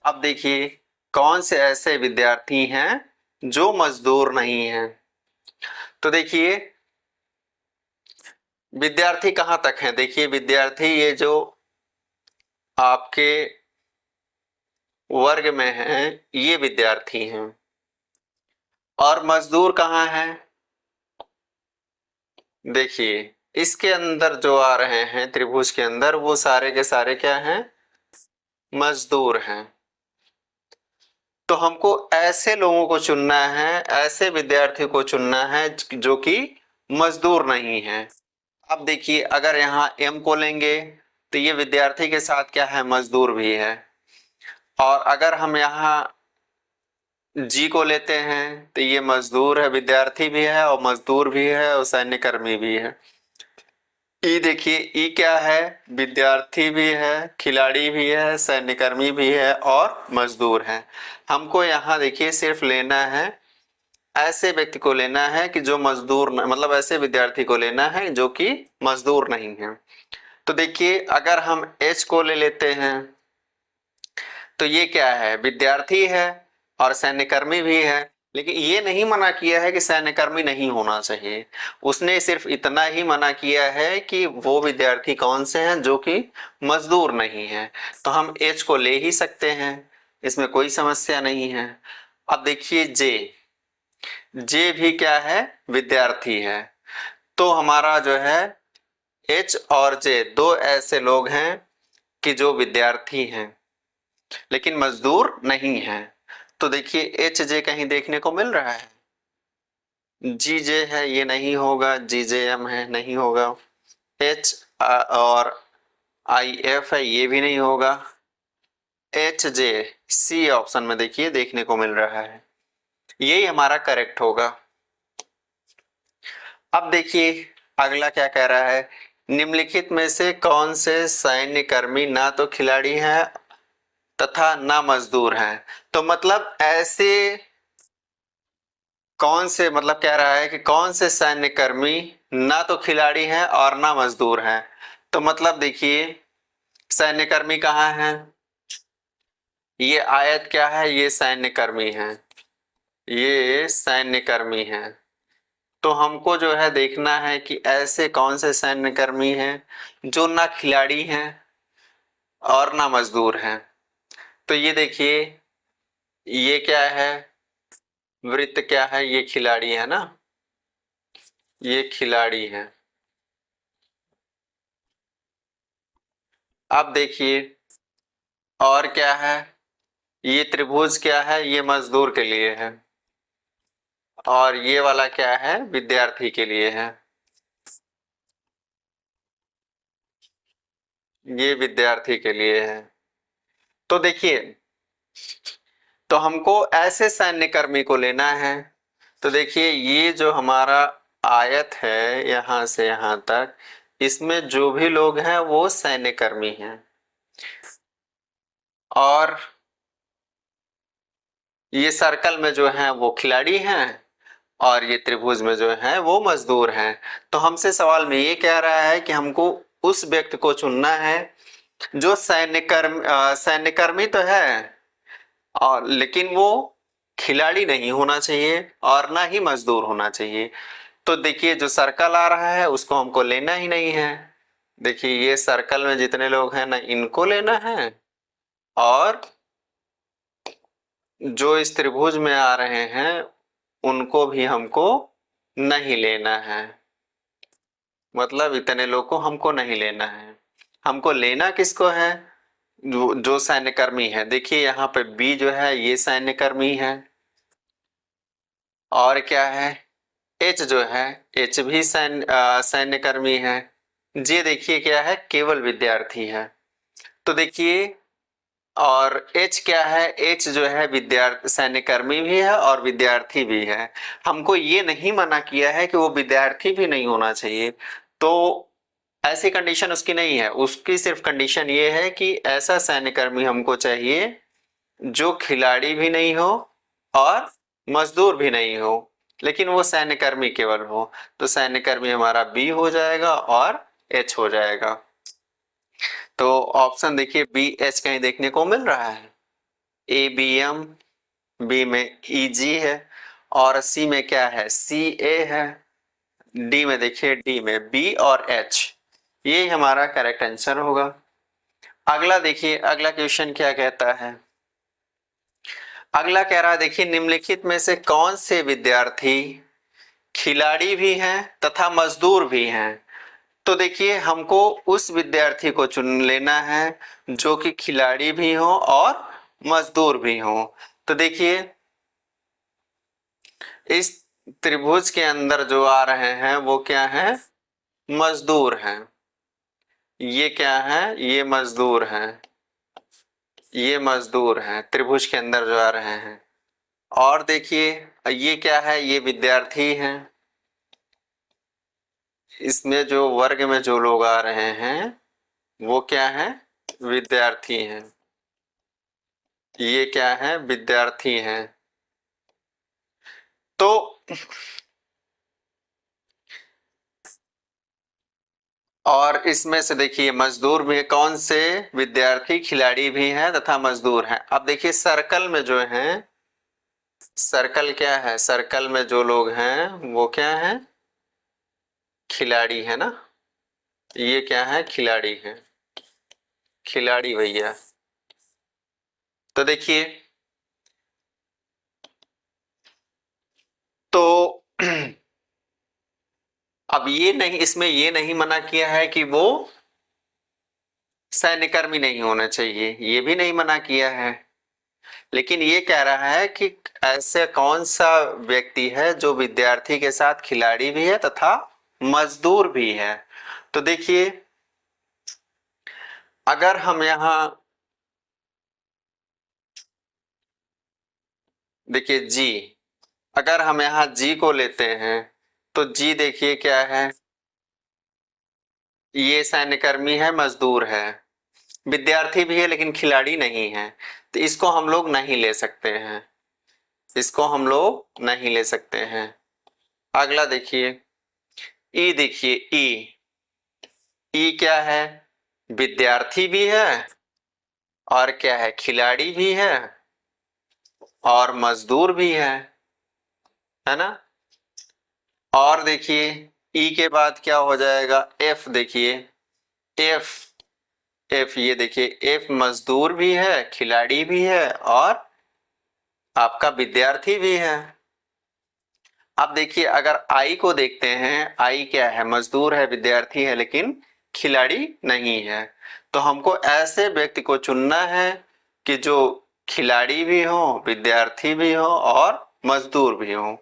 Speaker 1: अब देखिए कौन से ऐसे विद्यार्थी हैं जो मजदूर नहीं हैं। तो देखिए विद्यार्थी कहां तक हैं, देखिए विद्यार्थी ये जो आपके वर्ग में हैं ये विद्यार्थी हैं। और मजदूर कहाँ हैं, देखिए इसके अंदर जो आ रहे हैं त्रिभुज के अंदर वो सारे के सारे क्या हैं, मजदूर हैं। तो हमको ऐसे लोगों को चुनना है, ऐसे विद्यार्थी को चुनना है जो कि मजदूर नहीं है। अब देखिए अगर यहाँ एम को लेंगे तो ये विद्यार्थी के साथ क्या है, मजदूर भी है। और अगर हम यहाँ जी को लेते हैं तो ये मजदूर है, विद्यार्थी भी है और मजदूर भी है और सैन्य कर्मी भी है। ई देखिए ई क्या है, विद्यार्थी भी है, खिलाड़ी भी है, सैन्यकर्मी भी है और मजदूर है। हमको यहाँ देखिए सिर्फ लेना है ऐसे व्यक्ति को लेना है कि जो मजदूर मतलब ऐसे विद्यार्थी को लेना है जो कि मजदूर नहीं है। तो देखिए अगर हम एच को ले लेते हैं तो ये क्या है, विद्यार्थी है और सैन्यकर्मी भी है, लेकिन ये नहीं मना किया है कि सैन्यकर्मी नहीं होना चाहिए। उसने सिर्फ इतना ही मना किया है कि वो विद्यार्थी कौन से हैं जो कि मजदूर नहीं है। तो हम एच को ले ही सकते हैं, इसमें कोई समस्या नहीं है। अब देखिए जे, जे भी क्या है, विद्यार्थी है। तो हमारा जो है एच और जे दो ऐसे लोग हैं कि जो विद्यार्थी हैं लेकिन मजदूर नहीं हैं। तो देखिए एच जे कहीं देखने को मिल रहा है, जी जे है ये नहीं होगा, जी जे एम है नहीं होगा, एच और आई एफ है ये भी नहीं होगा, एच जे सी ऑप्शन में देखिए देखने को मिल रहा है, यही हमारा करेक्ट होगा। अब देखिए अगला क्या कह रहा है, निम्नलिखित में से कौन से सैन्य कर्मी ना तो खिलाड़ी हैं तथा ना मजदूर हैं। तो मतलब ऐसे कौन से, मतलब कह रहा है कि कौन से सैन्य कर्मी ना तो खिलाड़ी हैं और ना मजदूर हैं। तो मतलब देखिए सैन्य कर्मी कहाँ है, ये आयत क्या है, ये सैन्य कर्मी है, ये सैन्य कर्मी है। तो हमको जो है देखना है कि ऐसे कौन से सैन्य कर्मी हैं जो ना खिलाड़ी हैं और ना मजदूर हैं। तो ये देखिए ये क्या है, वृत्त क्या है, ये खिलाड़ी है ना, ये खिलाड़ी है। अब देखिए और क्या है, ये त्रिभुज क्या है, ये मजदूर के लिए है, और ये वाला क्या है, विद्यार्थी के लिए है, ये विद्यार्थी के लिए है। तो देखिए तो हमको ऐसे सैन्य कर्मी को लेना है। तो देखिए ये जो हमारा आयत है यहां से यहां तक, इसमें जो भी लोग हैं वो सैन्य कर्मी हैं, और ये सर्कल में जो है वो खिलाड़ी हैं, और ये त्रिभुज में जो है वो मजदूर हैं। तो हमसे सवाल में ये कह रहा है कि हमको उस व्यक्ति को चुनना है जो सैन्यकर्मी तो है और लेकिन वो खिलाड़ी नहीं होना चाहिए और ना ही मजदूर होना चाहिए। तो देखिए जो सर्कल आ रहा है उसको हमको लेना ही नहीं है। देखिए ये सर्कल में जितने लोग हैं ना इनको लेना है, और जो इस त्रिभुज में आ रहे हैं उनको भी हमको नहीं लेना है। मतलब इतने लोग को हमको नहीं लेना है, हमको लेना किसको है, जो सैन्यकर्मी है। देखिए यहाँ पे बी जो है ये सैन्यकर्मी है, और क्या है एच जो है, एच भी सैन्यकर्मी है। जे देखिए क्या है, केवल विद्यार्थी है। तो देखिए और एच क्या है, एच जो है विद्यार्थी सैन्यकर्मी भी है और विद्यार्थी भी है। हमको ये नहीं मना किया है कि वो विद्यार्थी भी नहीं होना चाहिए। तो ऐसी कंडीशन उसकी नहीं है, उसकी सिर्फ कंडीशन ये है कि ऐसा सैन्यकर्मी हमको चाहिए जो खिलाड़ी भी नहीं हो और मजदूर भी नहीं हो, लेकिन वो सैन्यकर्मी केवल हो। तो सैन्यकर्मी हमारा बी हो जाएगा और एच हो जाएगा। तो ऑप्शन देखिए बी एच कहीं देखने को मिल रहा है, ए बी एम, बी में ई जी है, और सी में क्या है, सी ए है, डी में देखिए डी में बी और एच, ये हमारा करेक्ट आंसर होगा। अगला देखिए अगला क्वेश्चन क्या कहता है, अगला कह रहा है देखिए निम्नलिखित में से कौन से विद्यार्थी खिलाड़ी भी हैं तथा मजदूर भी हैं। तो देखिए हमको उस विद्यार्थी को चुन लेना है जो कि खिलाड़ी भी हो और मजदूर भी हो। तो देखिए इस त्रिभुज के अंदर जो आ रहे हैं वो क्या है, मजदूर हैं। ये क्या है, ये मजदूर हैं, ये मजदूर हैं त्रिभुज के अंदर जो आ रहे हैं। और देखिए ये क्या है, ये विद्यार्थी हैं। इसमें जो वर्ग में जो लोग आ रहे हैं वो क्या है, विद्यार्थी हैं। ये क्या है, विद्यार्थी हैं। तो और इसमें से देखिए मजदूर भी है, कौन से विद्यार्थी खिलाड़ी भी हैं तथा मजदूर हैं। अब देखिए सर्कल में जो है, सर्कल क्या है, सर्कल में जो लोग हैं वो क्या है, खिलाड़ी है ना, ये क्या है, खिलाड़ी है, खिलाड़ी भैया। तो देखिए, तो अब ये नहीं, इसमें ये नहीं मना किया है कि वो सैन्यकर्मी नहीं होना चाहिए, ये भी नहीं मना किया है, लेकिन ये कह रहा है कि ऐसे कौन सा व्यक्ति है जो विद्यार्थी के साथ खिलाड़ी भी है तथा मजदूर भी है। तो देखिए, अगर हम यहां देखिए जी, अगर हम यहां जी को लेते हैं तो जी देखिए क्या है, ये सैन्यकर्मी है, मजदूर है, विद्यार्थी भी है लेकिन खिलाड़ी नहीं है, तो इसको हम लोग नहीं ले सकते हैं, इसको हम लोग नहीं ले सकते हैं। अगला देखिए, ई देखिए, ई, ई क्या है, विद्यार्थी भी है और क्या है, खिलाड़ी भी है और मजदूर भी है ना। और देखिए ई के बाद क्या हो जाएगा, एफ देखिए, एफ, एफ ये देखिए, एफ मजदूर भी है, खिलाड़ी भी है और आपका विद्यार्थी भी है। अब देखिए, अगर आई को देखते हैं, आई क्या है, मजदूर है, विद्यार्थी है लेकिन खिलाड़ी नहीं है, तो हमको ऐसे व्यक्ति को चुनना है कि जो खिलाड़ी भी हो, विद्यार्थी भी हो और मजदूर भी हो।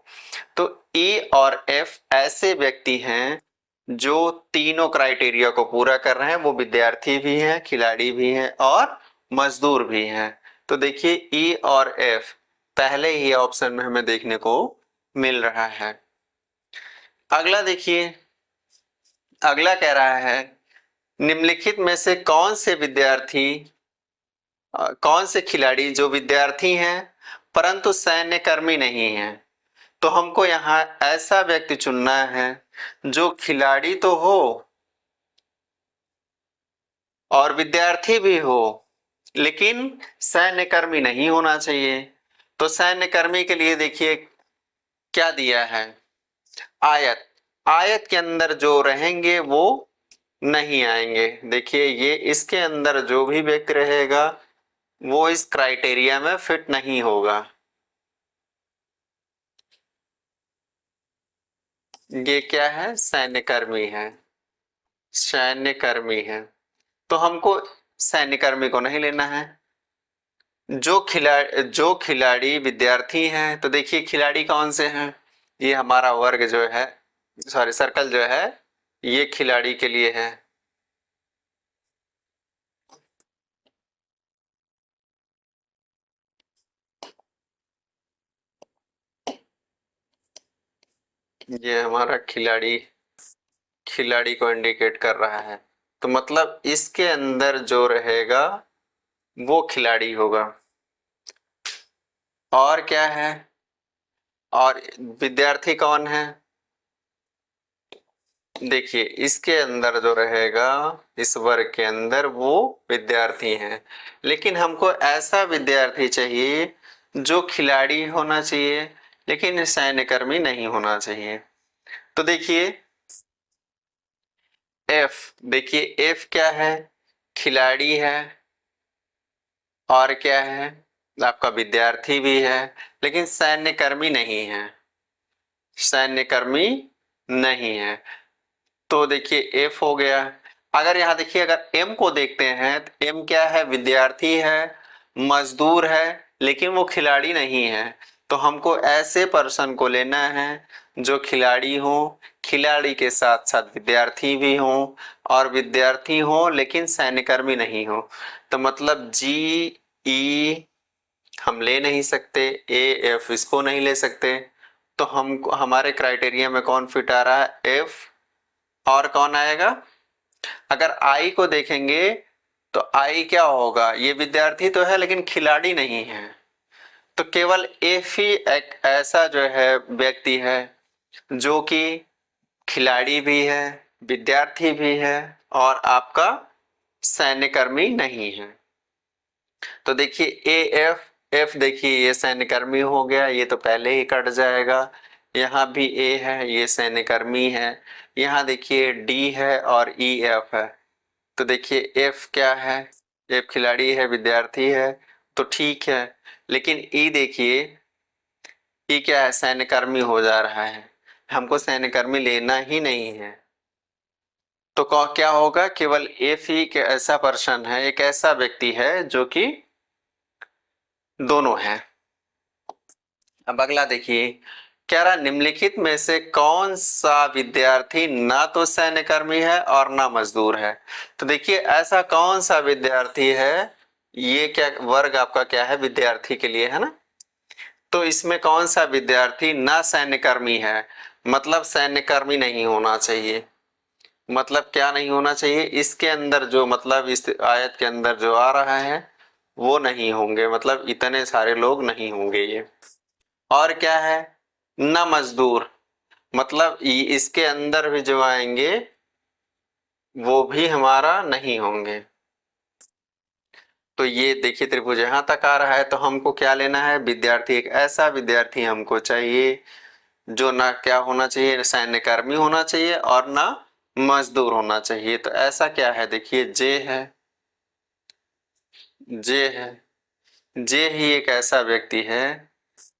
Speaker 1: तो ई और एफ ऐसे व्यक्ति हैं जो तीनों क्राइटेरिया को पूरा कर रहे हैं, वो विद्यार्थी भी हैं, खिलाड़ी भी हैं और मजदूर भी हैं। तो देखिए ई और एफ पहले ही ऑप्शन में हमें देखने को मिल रहा है। अगला देखिए, अगला कह रहा है निम्नलिखित में से कौन से विद्यार्थी, कौन से खिलाड़ी जो विद्यार्थी हैं परंतु सैन्यकर्मी नहीं हैं। तो हमको यहाँ ऐसा व्यक्ति चुनना है जो खिलाड़ी तो हो और विद्यार्थी भी हो लेकिन सैन्यकर्मी नहीं होना चाहिए। तो सैन्यकर्मी के लिए देखिए क्या दिया है, आयत, आयत के अंदर जो रहेंगे वो नहीं आएंगे। देखिए ये इसके अंदर जो भी व्यक्ति रहेगा वो इस क्राइटेरिया में फिट नहीं होगा। ये क्या है, सैन्यकर्मी है, सैन्यकर्मी है, तो हमको सैन्यकर्मी को नहीं लेना है। जो खिलाड़ी विद्यार्थी हैं, तो देखिए खिलाड़ी कौन से हैं, ये हमारा वर्ग जो है, सॉरी सर्कल जो है, ये खिलाड़ी के लिए है। ये हमारा खिलाड़ी, खिलाड़ी को इंडिकेट कर रहा है, तो मतलब इसके अंदर जो रहेगा वो खिलाड़ी होगा। और क्या है, और विद्यार्थी कौन है, देखिए इसके अंदर जो रहेगा, इस वर्ग के अंदर वो विद्यार्थी हैं, लेकिन हमको ऐसा विद्यार्थी चाहिए जो खिलाड़ी होना चाहिए लेकिन सैन्यकर्मी नहीं होना चाहिए। तो देखिए एफ, देखिए एफ क्या है, खिलाड़ी है और क्या है, आपका विद्यार्थी भी है लेकिन सैन्यकर्मी नहीं है, सैन्यकर्मी नहीं है। तो देखिए एफ हो गया। अगर यहाँ देखिए, अगर एम को देखते हैं तो एम क्या है, विद्यार्थी है, मजदूर है लेकिन वो खिलाड़ी नहीं है। तो हमको ऐसे पर्सन को लेना है जो खिलाड़ी हो, खिलाड़ी के साथ साथ विद्यार्थी भी हो और विद्यार्थी हो लेकिन सैन्यकर्मी नहीं हो। तो मतलब जी ई हम ले नहीं सकते, ए एफ इसको नहीं ले सकते, तो हम हमारे क्राइटेरिया में कौन फिट आ रहा है, एफ। और कौन आएगा, अगर आई को देखेंगे तो आई क्या होगा, ये विद्यार्थी तो है लेकिन खिलाड़ी नहीं है, तो केवल एफ ही एक ऐसा जो है व्यक्ति है जो कि खिलाड़ी भी है, विद्यार्थी भी है और आपका सैन्यकर्मी नहीं है। तो देखिए ए एफ, एफ देखिए ये सैन्यकर्मी हो गया, ये तो पहले ही कट जाएगा। यहाँ भी ए है, ये सैन्यकर्मी है। यहाँ देखिए डी है और ई एफ है। तो देखिए एफ क्या है, एफ खिलाड़ी है, विद्यार्थी है, तो ठीक है। लेकिन ई देखिए, ई क्या है, सैन्यकर्मी हो जा रहा है, हमको सैन्यकर्मी लेना ही नहीं है। तो क्या होगा, केवल एफ ही एक ऐसा पर्सन है, एक ऐसा व्यक्ति है जो कि दोनों है। अब अगला देखिए, कह रहा निम्नलिखित में से कौन सा विद्यार्थी ना तो सैन्यकर्मी है और ना मजदूर है। तो देखिए ऐसा कौन सा विद्यार्थी है, ये क्या वर्ग आपका क्या है, विद्यार्थी के लिए है ना। तो इसमें कौन सा विद्यार्थी ना सैन्यकर्मी है, मतलब सैन्यकर्मी नहीं होना चाहिए। मतलब क्या नहीं होना चाहिए, इसके अंदर जो मतलब इस आयत के अंदर जो आ रहा है वो नहीं होंगे, मतलब इतने सारे लोग नहीं होंगे ये। और क्या है, न मजदूर, मतलब इसके अंदर भी जो आएंगे वो भी हमारा नहीं होंगे। तो ये देखिए त्रिभुज यहां तक आ रहा है, तो हमको क्या लेना है, विद्यार्थी, एक ऐसा विद्यार्थी हमको चाहिए जो ना क्या होना चाहिए, सैन्यकर्मी होना चाहिए और ना मजदूर होना चाहिए। तो ऐसा क्या है, देखिए जे है, जे है, जे ही एक ऐसा व्यक्ति है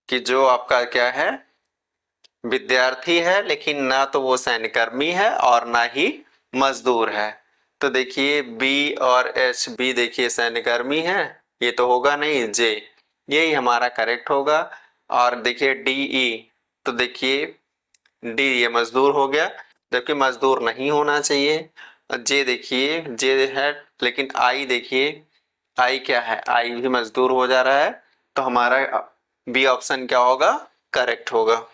Speaker 1: कि जो आपका क्या है, विद्यार्थी है, लेकिन ना तो वो सैन्यकर्मी है और ना ही मजदूर है। तो देखिए बी और एच, बी देखिए सैन्यकर्मी है, ये तो होगा नहीं, जे यही हमारा करेक्ट होगा। और देखिए डी ई, तो देखिए डी ये मजदूर हो गया, जबकि मजदूर नहीं होना चाहिए। जे देखिए जे है, लेकिन आई देखिए, आई क्या है, आई भी मजदूर हो जा रहा है, तो हमारा बी ऑप्शन क्या होगा, करेक्ट होगा।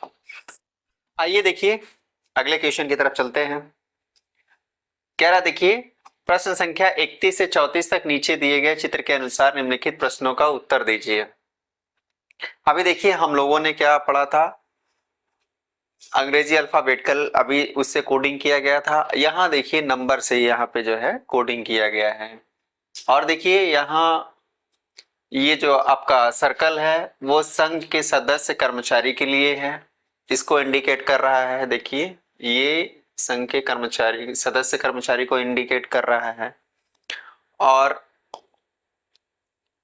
Speaker 1: आइए देखिए अगले क्वेश्चन की तरफ चलते हैं। कह रहा देखिए प्रश्न संख्या 31 से 34 तक नीचे दिए गए चित्र के अनुसार निम्नलिखित प्रश्नों का उत्तर दीजिए। अभी देखिए हम लोगों ने क्या पढ़ा था, अंग्रेजी अल्फाबेट कल अभी उससे कोडिंग किया गया था। यहाँ देखिए नंबर से यहाँ पे जो है कोडिंग किया गया है। और देखिए यहाँ ये जो आपका सर्कल है वो संघ के सदस्य कर्मचारी के लिए है, इसको इंडिकेट कर रहा है। देखिए ये संघ के कर्मचारी, सदस्य कर्मचारी को इंडिकेट कर रहा है। और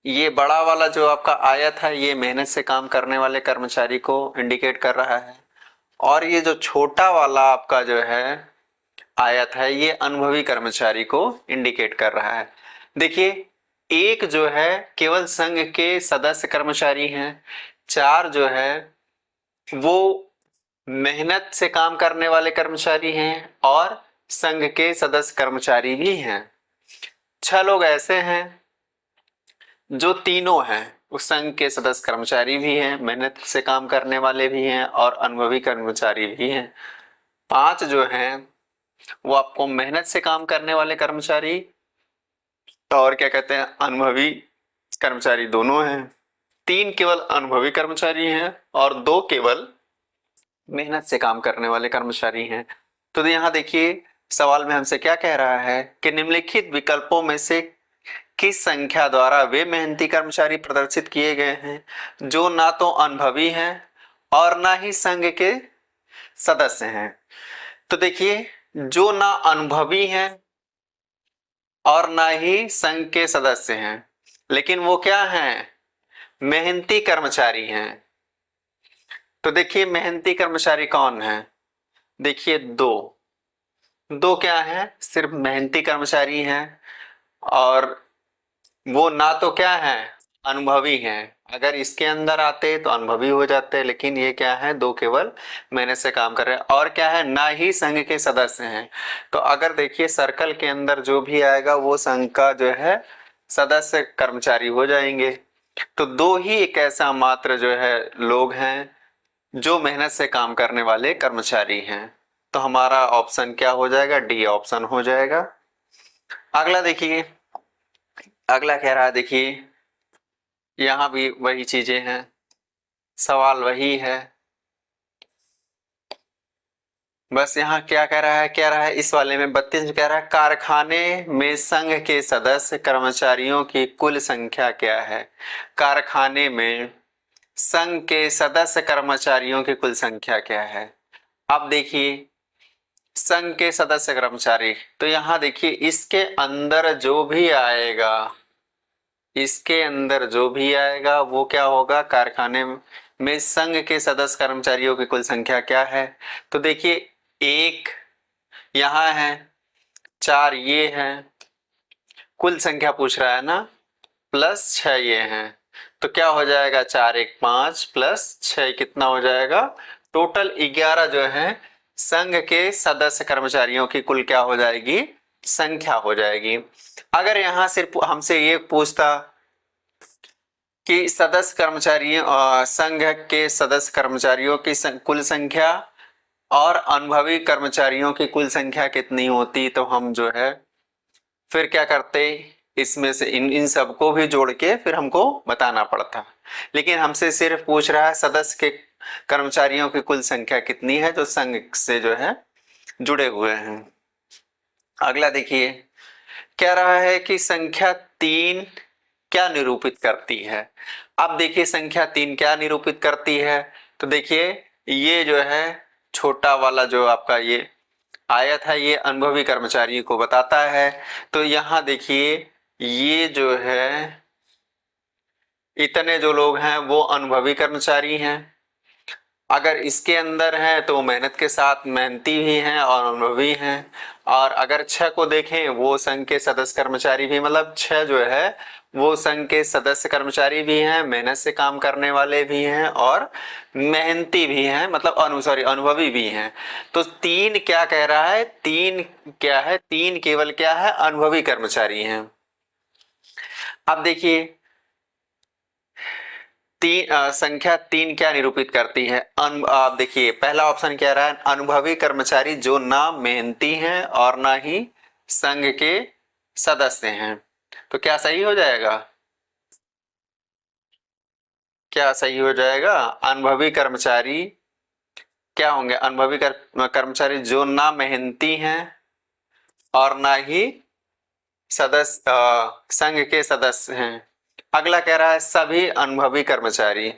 Speaker 1: ये बड़ा वाला जो आपका आयत है ये मेहनत से काम करने वाले कर्मचारी को इंडिकेट कर रहा है। और ये जो छोटा वाला आपका जो है आयत है ये अनुभवी कर्मचारी को इंडिकेट कर रहा है। देखिए एक जो है केवल संघ के सदस्य कर्मचारी हैं, चार जो है वो मेहनत से काम करने वाले कर्मचारी हैं और संघ के सदस्य कर्मचारी भी हैं। छह लोग ऐसे हैं जो तीनों हैं, उस संघ के सदस्य कर्मचारी भी हैं, मेहनत से काम करने वाले भी हैं और अनुभवी कर्मचारी भी हैं। पांच जो हैं वो आपको मेहनत से काम करने वाले कर्मचारी और क्या कहते हैं, अनुभवी कर्मचारी दोनों हैं। तीन केवल अनुभवी कर्मचारी हैं और दो केवल मेहनत से काम करने वाले कर्मचारी हैं। तो यहाँ देखिए सवाल में हमसे क्या कह रहा है कि निम्नलिखित विकल्पों में से किस संख्या द्वारा वे मेहनती कर्मचारी प्रदर्शित किए गए हैं जो ना तो अनुभवी हैं और ना ही संघ के सदस्य हैं। तो देखिए जो ना अनुभवी हैं और ना ही संघ के सदस्य हैं, लेकिन वो क्या हैं, मेहनती कर्मचारी हैं। तो देखिए मेहनती कर्मचारी कौन है, देखिए दो, दो क्या है, सिर्फ मेहनती कर्मचारी हैं और वो ना तो क्या है, अनुभवी हैं। अगर इसके अंदर आते तो अनुभवी हो जाते, लेकिन ये क्या है, दो केवल मेहनत से काम कर रहे हैं। और क्या है, ना ही संघ के सदस्य हैं। तो अगर देखिए सर्कल के अंदर जो भी आएगा वो संघ का जो है सदस्य कर्मचारी हो जाएंगे। तो दो ही एक ऐसा मात्र जो है लोग हैं जो मेहनत से काम करने वाले कर्मचारी हैं। तो हमारा ऑप्शन क्या हो जाएगा, डी ऑप्शन हो जाएगा। अगला देखिए, अगला कह रहा है देखिए यहां भी वही चीजें हैं, सवाल वही है। बस यहाँ क्या कह रहा है इस वाले में 32 में कह रहा है कारखाने में संघ के सदस्य कर्मचारियों की कुल संख्या क्या है। कारखाने में संघ के सदस्य कर्मचारियों की कुल संख्या क्या है। अब देखिए संघ के सदस्य कर्मचारी, तो यहाँ देखिए इसके अंदर जो भी आएगा, इसके अंदर जो भी आएगा वो क्या होगा, कारखाने में संघ के सदस्य कर्मचारियों की कुल संख्या क्या है। तो देखिए एक यहाँ है, 4 ये है, कुल संख्या पूछ रहा है ना, प्लस 6 ये हैं, तो क्या हो जाएगा 4 1 5 प्लस 6 कितना हो जाएगा, टोटल 11 जो है संघ के सदस्य कर्मचारियों की कुल क्या हो जाएगी, संख्या हो जाएगी। अगर यहाँ सिर्फ हमसे ये पूछता कि सदस्य कर्मचारियों संघ के सदस्य कर्मचारियों की कुल संख्या और अनुभवी कर्मचारियों की कुल संख्या कितनी होती, तो हम जो है फिर क्या करते, इसमें से इन सबको भी जोड़ के फिर हमको बताना पड़ता। लेकिन हमसे सिर्फ पूछ रहा है सदस्य के कर्मचारियों की कुल संख्या कितनी है जो संघ से जो है जुड़े हुए हैं। अगला देखिए कह रहा है कि संख्या 3 क्या निरूपित करती है। अब देखिए संख्या 3 क्या निरूपित करती है, तो देखिए ये जो है छोटा वाला जो आपका ये आयत है ये अनुभवी कर्मचारी को बताता है। तो यहाँ देखिए ये जो है इतने जो लोग हैं वो अनुभवी कर्मचारी हैं। अगर इसके अंदर है तो मेहनत के साथ मेहनती भी हैं और अनुभवी हैं। और अगर 6 को देखें वो संघ के सदस्य कर्मचारी भी, मतलब 6 जो है वो संघ के सदस्य कर्मचारी भी हैं, मेहनत से काम करने वाले भी हैं और मेहनती भी हैं, मतलब अनुभवी भी हैं। तो 3 क्या कह रहा है, 3 क्या है, 3 केवल क्या है, अनुभवी कर्मचारी हैं। अब देखिए संख्या 3 क्या निरूपित करती है। आप देखिए पहला ऑप्शन कह रहा है अनुभवी कर्मचारी जो ना मेहनती हैं और ना ही संघ के सदस्य हैं। तो क्या सही हो जाएगा, क्या सही हो जाएगा, अनुभवी कर्मचारी क्या होंगे, अनुभवी कर्मचारी जो ना मेहनती हैं और ना ही सदस्य संघ के सदस्य हैं। अगला कह रहा है सभी अनुभवी कर्मचारी,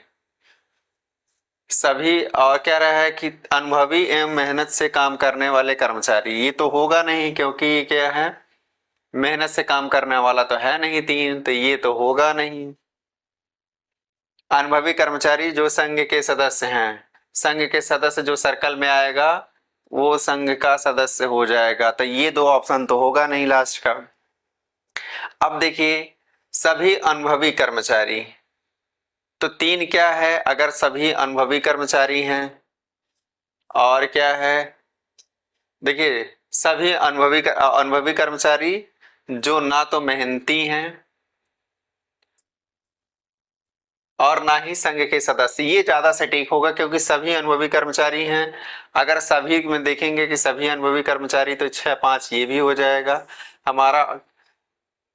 Speaker 1: सभी और कह रहा है कि अनुभवी एवं मेहनत से काम करने वाले कर्मचारी, ये तो होगा नहीं क्योंकि ये क्या है, मेहनत से काम करने वाला तो है नहीं 3, तो ये तो होगा नहीं। अनुभवी कर्मचारी जो संघ के सदस्य हैं, संघ के सदस्य जो सर्कल में आएगा वो संघ का सदस्य हो जाएगा, तो ये 2 ऑप्शन तो होगा नहीं लास्ट का। अब देखिए सभी अनुभवी कर्मचारी, तो 3 क्या है, अगर सभी अनुभवी कर्मचारी हैं और क्या है, देखिए सभी अनुभवी कर्मचारी जो ना तो मेहनती हैं और ना ही संघ के सदस्य, ये ज्यादा सटीक होगा क्योंकि सभी अनुभवी कर्मचारी हैं। अगर सभी में देखेंगे कि सभी अनुभवी कर्मचारी तो 6 5 ये भी हो जाएगा। हमारा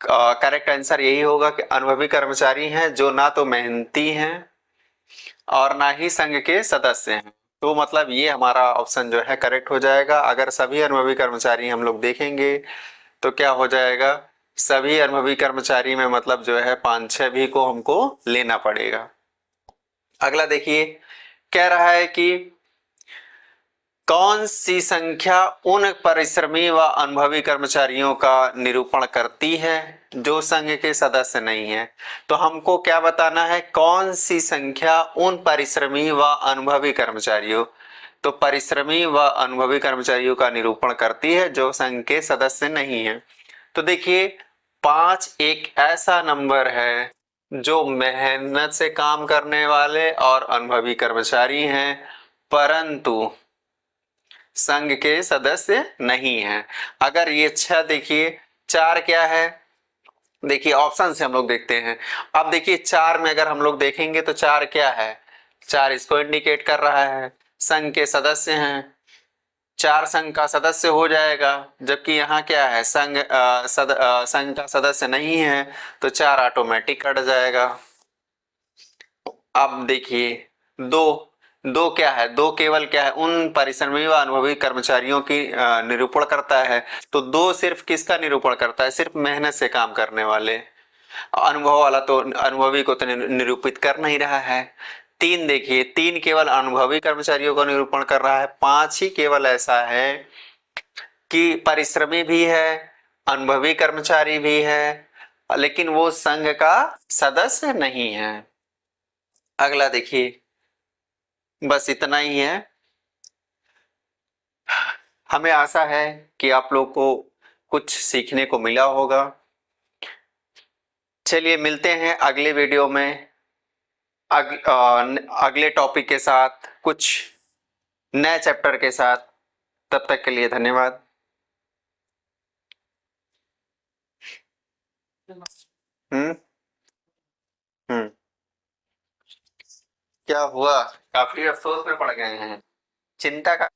Speaker 1: करेक्ट आंसर यही होगा कि अनुभवी कर्मचारी हैं जो ना तो मेहनती हैं और ना ही संघ के सदस्य हैं। तो मतलब ये हमारा ऑप्शन जो है करेक्ट हो जाएगा। अगर सभी अनुभवी कर्मचारी हम लोग देखेंगे तो क्या हो जाएगा, सभी अनुभवी कर्मचारी में मतलब जो है 5 6 भी को हमको लेना पड़ेगा। अगला देखिए कह रहा है कि कौन सी संख्या उन परिश्रमी व अनुभवी कर्मचारियों का निरूपण करती है जो संघ के सदस्य नहीं है। तो हमको क्या बताना है, कौन सी संख्या उन परिश्रमी व अनुभवी कर्मचारियों, तो परिश्रमी व अनुभवी कर्मचारियों का निरूपण करती है जो संघ के सदस्य नहीं है। तो देखिए 5 एक ऐसा नंबर है जो मेहनत से काम करने वाले और अनुभवी कर्मचारी हैं परंतु संघ के सदस्य नहीं है। अगर ये 6 देखिए 4 क्या है, देखिए ऑप्शन से हम लोग देखते हैं। अब देखिए 4 में अगर हम लोग देखेंगे तो 4 क्या है, 4 इसको इंडिकेट कर रहा है संघ के सदस्य हैं, 4 संघ का सदस्य हो जाएगा। जबकि यहाँ क्या है, संघ का सदस्य नहीं है तो 4 ऑटोमेटिक कट जाएगा। अब देखिए 2 दो क्या है, दो केवल क्या है, उन परिश्रमी व अनुभवी कर्मचारियों की निरूपण करता है। तो दो सिर्फ किसका निरूपण करता है, सिर्फ मेहनत से काम करने वाले। अनुभव वाला तो अनुभवी को तो निरूपित कर नहीं रहा है। तीन देखिए, तीन केवल अनुभवी कर्मचारियों का निरूपण कर रहा है, पांच ही केवल ऐसा है कि परिश्रमी भी है, अनुभवी कर्मचारी भी है, लेकिन वो संघ का सदस्य नहीं है। अगला देखिए, बस इतना ही है। हमें आशा है कि आप लोग को कुछ सीखने को मिला होगा। चलिए मिलते हैं अगले वीडियो में अगले टॉपिक के साथ, कुछ नए चैप्टर के साथ। तब तक के लिए धन्यवाद। हम्म। हम्म। क्या हुआ, काफी अफसोस में पड़ गए हैं, चिंता का